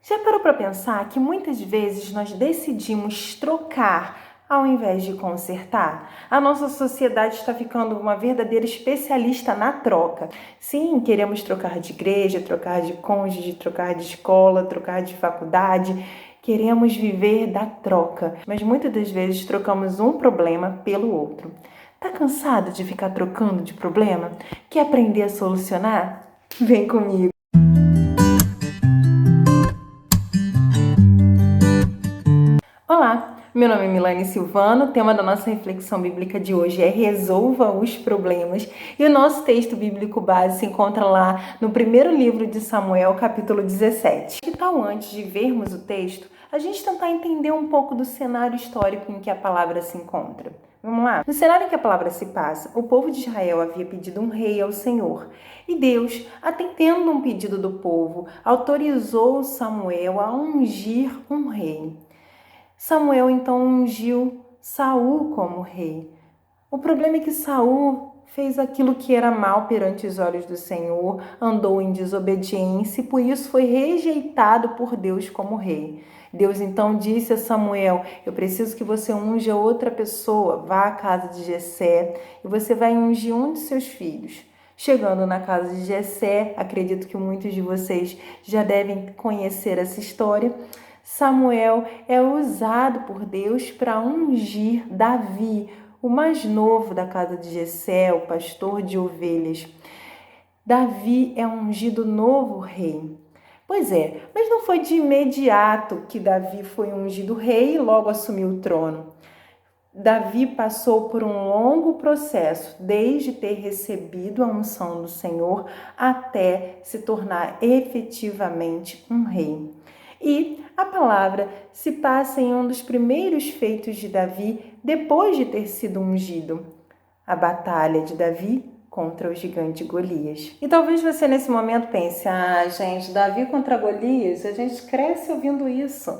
Já parou para pensar que muitas vezes nós decidimos trocar ao invés de consertar? A nossa sociedade está ficando uma verdadeira especialista na troca. Sim, queremos trocar de igreja, trocar de cônjuge, trocar de escola, trocar de faculdade. Queremos viver da troca, mas muitas das vezes trocamos um problema pelo outro. Tá cansado de ficar trocando de problema? Quer aprender a solucionar? Vem comigo! Olá, meu nome é Milane Silvano, o tema da nossa reflexão bíblica de hoje é Resolva os Problemas, e o nosso texto bíblico base se encontra lá no primeiro livro de Samuel, capítulo 17. Que tal, antes de vermos o texto, a gente tentar entender um pouco do cenário histórico em que a palavra se encontra? Vamos lá? No cenário em que a palavra se passa, o povo de Israel havia pedido um rei ao Senhor. E Deus, atendendo um pedido do povo, autorizou Samuel a ungir um rei. Samuel então ungiu Saul como rei. O problema é que Saul fez aquilo que era mal perante os olhos do Senhor, andou em desobediência e por isso foi rejeitado por Deus como rei. Deus então disse a Samuel: eu preciso que você unja outra pessoa, vá à casa de Jessé e você vai ungir um de seus filhos. Chegando na casa de Jessé, acredito que muitos de vocês já devem conhecer essa história. Samuel é usado por Deus para ungir Davi, o mais novo da casa de Jessé, o pastor de ovelhas. Davi é ungido novo rei. Pois é, mas não foi de imediato que Davi foi ungido rei e logo assumiu o trono. Davi passou por um longo processo, desde ter recebido a unção do Senhor até se tornar efetivamente um rei. E a palavra se passa em um dos primeiros feitos de Davi depois de ter sido ungido, a batalha de Davi contra o gigante Golias. E talvez você nesse momento pense: gente, Davi contra Golias, a gente cresce ouvindo isso.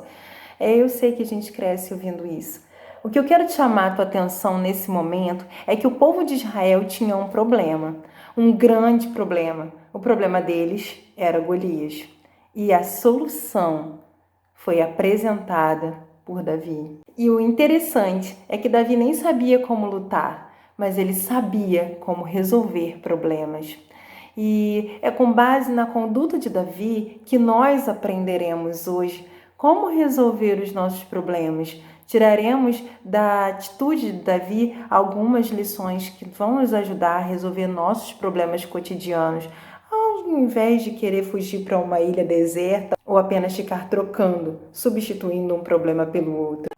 Eu sei que a gente cresce ouvindo isso. O que eu quero te chamar a tua atenção nesse momento é que o povo de Israel tinha um problema, um grande problema. O problema deles era Golias. E a solução foi apresentada por Davi. E o interessante é que Davi nem sabia como lutar, mas ele sabia como resolver problemas. E é com base na conduta de Davi que nós aprenderemos hoje como resolver os nossos problemas. Tiraremos da atitude de Davi algumas lições que vão nos ajudar a resolver nossos problemas cotidianos, ao invés de querer fugir para uma ilha deserta ou apenas ficar trocando, substituindo um problema pelo outro.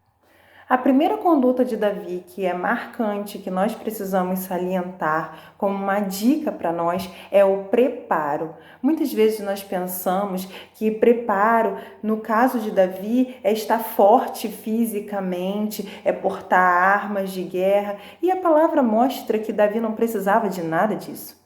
A primeira conduta de Davi, que é marcante, que nós precisamos salientar como uma dica para nós, é o preparo. Muitas vezes nós pensamos que preparo, no caso de Davi, é estar forte fisicamente, é portar armas de guerra, e a palavra mostra que Davi não precisava de nada disso.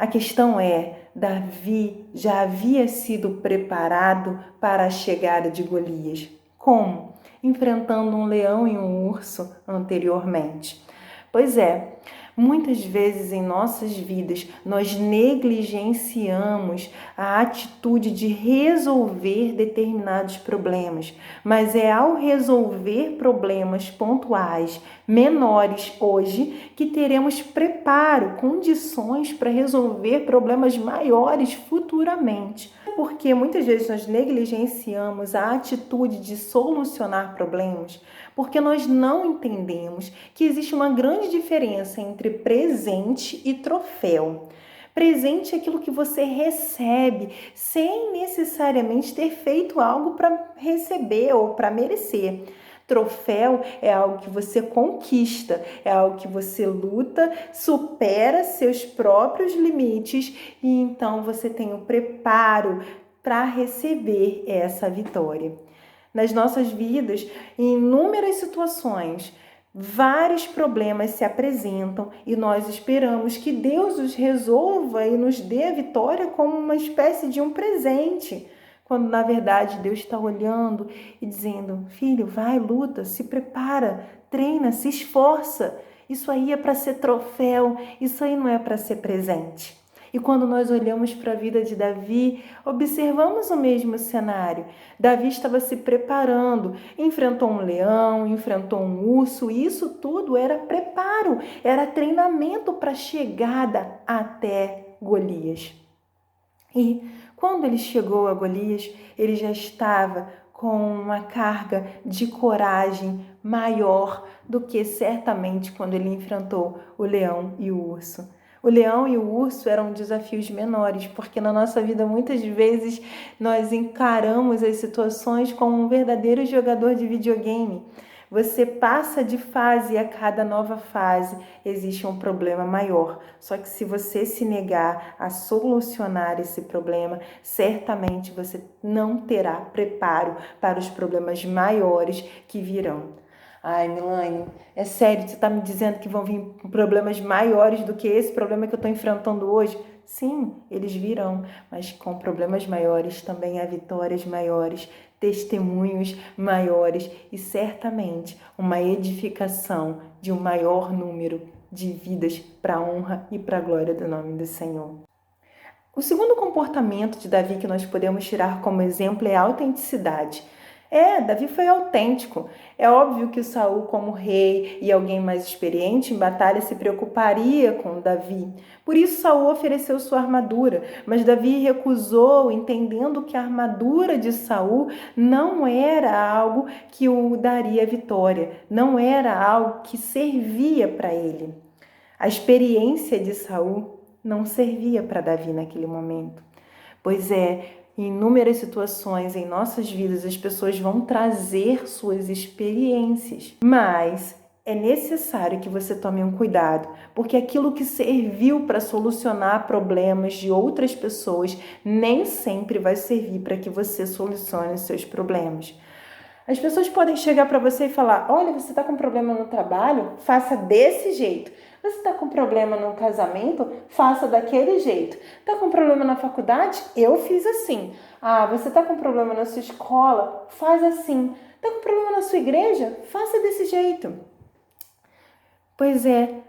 A questão é, Davi já havia sido preparado para a chegada de Golias. Como? Enfrentando um leão e um urso anteriormente. Pois é, muitas vezes em nossas vidas nós negligenciamos a atitude de resolver determinados problemas, mas é ao resolver problemas pontuais, menores hoje, que teremos preparo, condições para resolver problemas maiores futuramente. Porque muitas vezes nós negligenciamos a atitude de solucionar problemas porque nós não entendemos que existe uma grande diferença entre presente e troféu. Presente é aquilo que você recebe sem necessariamente ter feito algo para receber ou para merecer. Troféu é algo que você conquista, é algo que você luta, supera seus próprios limites e então você tem o preparo para receber essa vitória. Nas nossas vidas, em inúmeras situações, vários problemas se apresentam e nós esperamos que Deus os resolva e nos dê a vitória como uma espécie de um presente. Quando, na verdade, Deus está olhando e dizendo: filho, vai, luta, se prepara, treina, se esforça. Isso aí é para ser troféu, isso aí não é para ser presente. E quando nós olhamos para a vida de Davi, observamos o mesmo cenário. Davi estava se preparando, enfrentou um leão, enfrentou um urso, e isso tudo era preparo, era treinamento para a chegada até Golias. E quando ele chegou a Golias, ele já estava com uma carga de coragem maior do que certamente quando ele enfrentou o leão e o urso. O leão e o urso eram desafios menores, porque na nossa vida muitas vezes nós encaramos as situações como um verdadeiro jogador de videogame. Você passa de fase e a cada nova fase existe um problema maior. Só que se você se negar a solucionar esse problema, certamente você não terá preparo para os problemas maiores que virão. Ai, Milane, é sério, você está me dizendo que vão vir problemas maiores do que esse problema que eu estou enfrentando hoje? Sim, eles virão, mas com problemas maiores também há vitórias maiores, testemunhos maiores e certamente uma edificação de um maior número de vidas para a honra e para a glória do nome do Senhor. O segundo comportamento de Davi que nós podemos tirar como exemplo é a autenticidade. Davi foi autêntico. É óbvio que o Saul, como rei e alguém mais experiente em batalha, se preocuparia com Davi. Por isso Saul ofereceu sua armadura, mas Davi recusou, entendendo que a armadura de Saul não era algo que o daria vitória, não era algo que servia para ele. A experiência de Saul não servia para Davi naquele momento. Pois em inúmeras situações em nossas vidas, as pessoas vão trazer suas experiências, mas é necessário que você tome um cuidado, porque aquilo que serviu para solucionar problemas de outras pessoas nem sempre vai servir para que você solucione os seus problemas. As pessoas podem chegar para você e falar: olha, você está com problema no trabalho? Faça desse jeito. Você está com problema no casamento? Faça daquele jeito. Está com problema na faculdade? Eu fiz assim. Você está com problema na sua escola? Faz assim. Está com problema na sua igreja? Faça desse jeito. Pois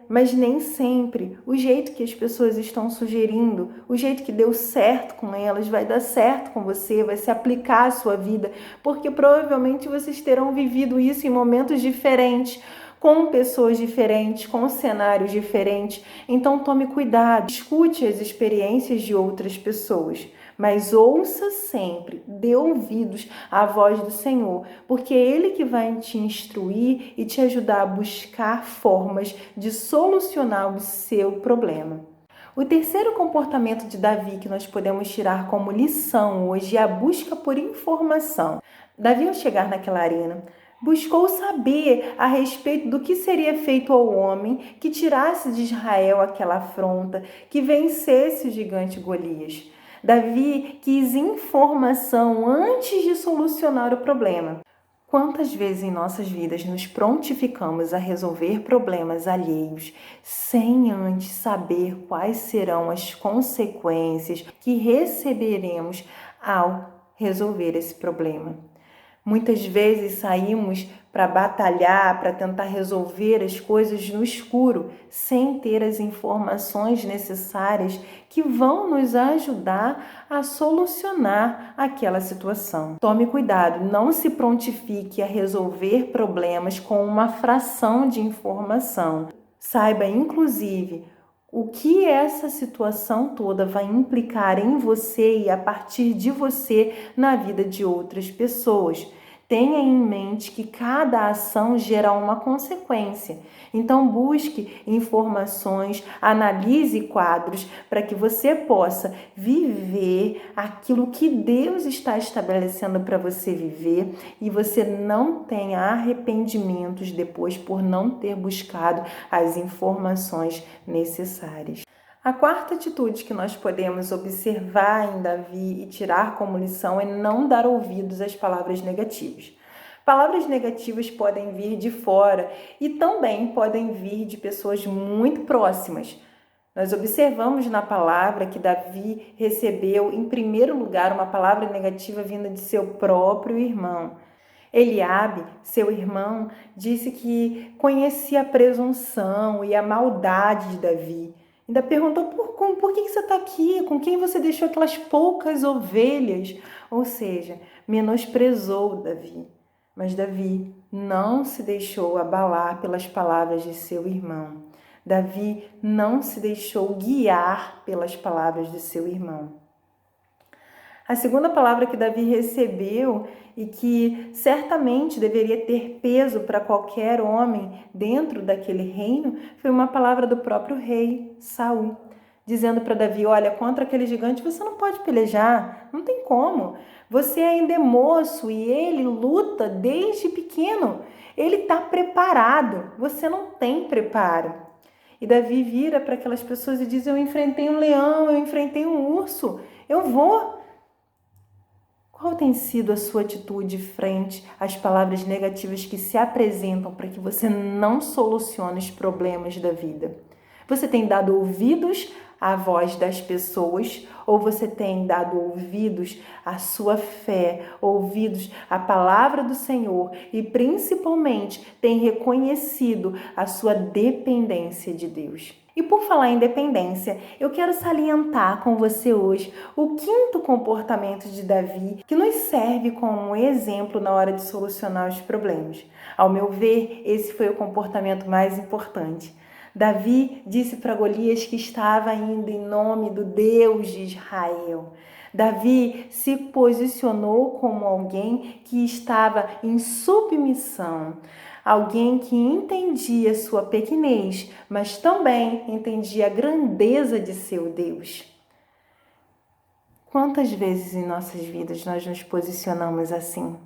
mas nem sempre o jeito que as pessoas estão sugerindo, o jeito que deu certo com elas, vai dar certo com você, vai se aplicar à sua vida, porque provavelmente vocês terão vivido isso em momentos diferentes, com pessoas diferentes, com cenários diferentes. Então tome cuidado, escute as experiências de outras pessoas, mas ouça sempre, dê ouvidos à voz do Senhor, porque é Ele que vai te instruir e te ajudar a buscar formas de solucionar o seu problema. O terceiro comportamento de Davi que nós podemos tirar como lição hoje é a busca por informação. Davi, ao chegar naquela arena, buscou saber a respeito do que seria feito ao homem que tirasse de Israel aquela afronta, que vencesse o gigante Golias. Davi quis informação antes de solucionar o problema. Quantas vezes em nossas vidas nos prontificamos a resolver problemas alheios sem antes saber quais serão as consequências que receberemos ao resolver esse problema? Muitas vezes saímos para batalhar, para tentar resolver as coisas no escuro, sem ter as informações necessárias que vão nos ajudar a solucionar aquela situação. Tome cuidado, não se prontifique a resolver problemas com uma fração de informação. Saiba, inclusive, o que essa situação toda vai implicar em você e a partir de você na vida de outras pessoas. Tenha em mente que cada ação gera uma consequência. Então busque informações, analise quadros para que você possa viver aquilo que Deus está estabelecendo para você viver e você não tenha arrependimentos depois por não ter buscado as informações necessárias. A quarta atitude que nós podemos observar em Davi e tirar como lição é não dar ouvidos às palavras negativas. Palavras negativas podem vir de fora e também podem vir de pessoas muito próximas. Nós observamos na palavra que Davi recebeu, em primeiro lugar, uma palavra negativa vinda de seu próprio irmão. Eliabe, seu irmão, disse que conhecia a presunção e a maldade de Davi. Ainda perguntou por que você está aqui, com quem você deixou aquelas poucas ovelhas. Ou seja, menosprezou Davi. Mas Davi não se deixou abalar pelas palavras de seu irmão. Davi não se deixou guiar pelas palavras de seu irmão. A segunda palavra que Davi recebeu e que certamente deveria ter peso para qualquer homem dentro daquele reino foi uma palavra do próprio rei Saul, dizendo para Davi: olha, contra aquele gigante você não pode pelejar, não tem como. Você ainda é moço e ele luta desde pequeno. Ele está preparado, você não tem preparo. E Davi vira para aquelas pessoas e diz: eu enfrentei um leão, eu enfrentei um urso, eu vou. Qual tem sido a sua atitude frente às palavras negativas que se apresentam para que você não solucione os problemas da vida? Você tem dado ouvidos à voz das pessoas ou você tem dado ouvidos à sua fé, ouvidos à palavra do Senhor e principalmente tem reconhecido a sua dependência de Deus? E por falar em dependência, eu quero salientar com você hoje o quinto comportamento de Davi que nos serve como exemplo na hora de solucionar os problemas. Ao meu ver, esse foi o comportamento mais importante. Davi disse para Golias que estava indo em nome do Deus de Israel. Davi se posicionou como alguém que estava em submissão. Alguém que entendia sua pequenez, mas também entendia a grandeza de seu Deus. Quantas vezes em nossas vidas nós nos posicionamos assim?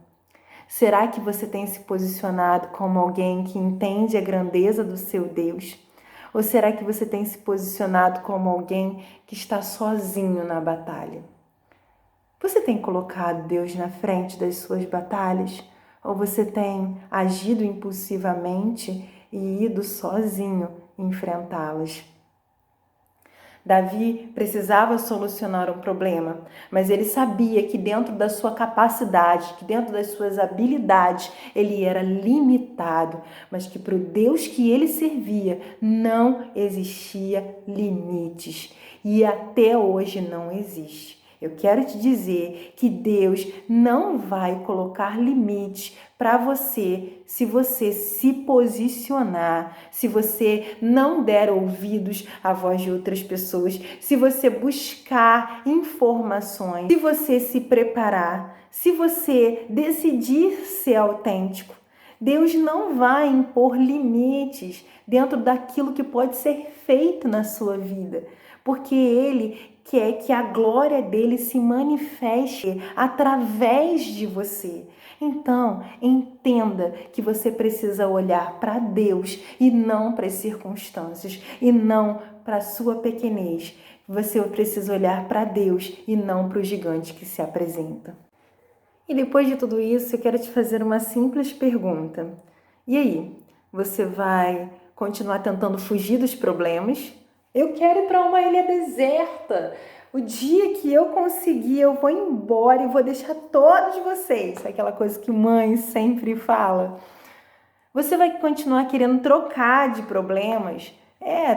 Será que você tem se posicionado como alguém que entende a grandeza do seu Deus? Ou será que você tem se posicionado como alguém que está sozinho na batalha? Você tem colocado Deus na frente das suas batalhas? Ou você tem agido impulsivamente e ido sozinho enfrentá-las? Davi precisava solucionar um problema, mas ele sabia que dentro da sua capacidade, que dentro das suas habilidades, ele era limitado, mas que para o Deus que ele servia não existia limites e até hoje não existe. Eu quero te dizer que Deus não vai colocar limites para você se você se posicionar, se você não der ouvidos à voz de outras pessoas, se você buscar informações, se você se preparar, se você decidir ser autêntico. Deus não vai impor limites dentro daquilo que pode ser feito na sua vida, porque Ele quer que a glória dele se manifeste através de você. Então, entenda que você precisa olhar para Deus e não para as circunstâncias, e não para a sua pequenez. Você precisa olhar para Deus e não para o gigante que se apresenta. E depois de tudo isso, eu quero te fazer uma simples pergunta. E aí, você vai continuar tentando fugir dos problemas? Eu quero ir para uma ilha deserta. O dia que eu conseguir, eu vou embora e vou deixar todos vocês. Aquela coisa que mãe sempre fala. Você vai continuar querendo trocar de problemas?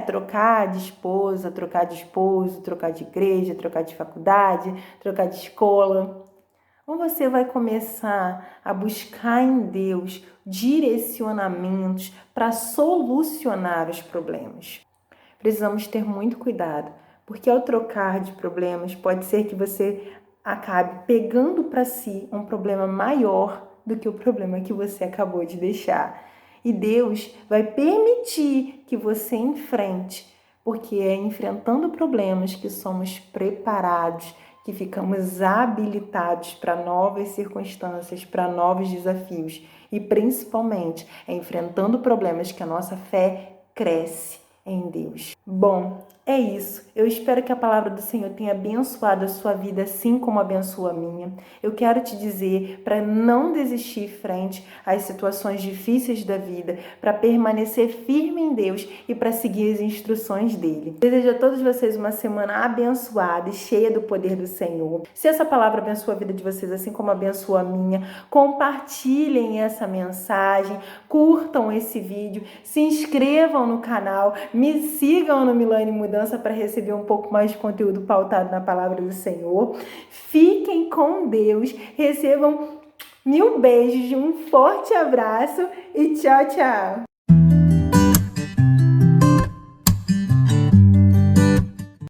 Trocar de esposa, trocar de esposo, trocar de igreja, trocar de faculdade, trocar de escola. Ou você vai começar a buscar em Deus direcionamentos para solucionar os problemas? Precisamos ter muito cuidado, porque ao trocar de problemas, pode ser que você acabe pegando para si um problema maior do que o problema que você acabou de deixar. E Deus vai permitir que você enfrente, porque é enfrentando problemas que somos preparados, que ficamos habilitados para novas circunstâncias, para novos desafios. E principalmente é enfrentando problemas que a nossa fé cresce em Deus. Bom, é isso. Eu espero que a palavra do Senhor tenha abençoado a sua vida, assim como abençoa a minha. Eu quero te dizer para não desistir frente às situações difíceis da vida, para permanecer firme em Deus e para seguir as instruções dele. Desejo a todos vocês uma semana abençoada e cheia do poder do Senhor. Se essa palavra abençoa a vida de vocês, assim como abençoa a minha, compartilhem essa mensagem, curtam esse vídeo, se inscrevam no canal, me sigam no Milane Mudança mudança para receber um pouco mais de conteúdo pautado na palavra do Senhor. Fiquem com Deus, recebam mil beijos, um forte abraço e tchau, tchau!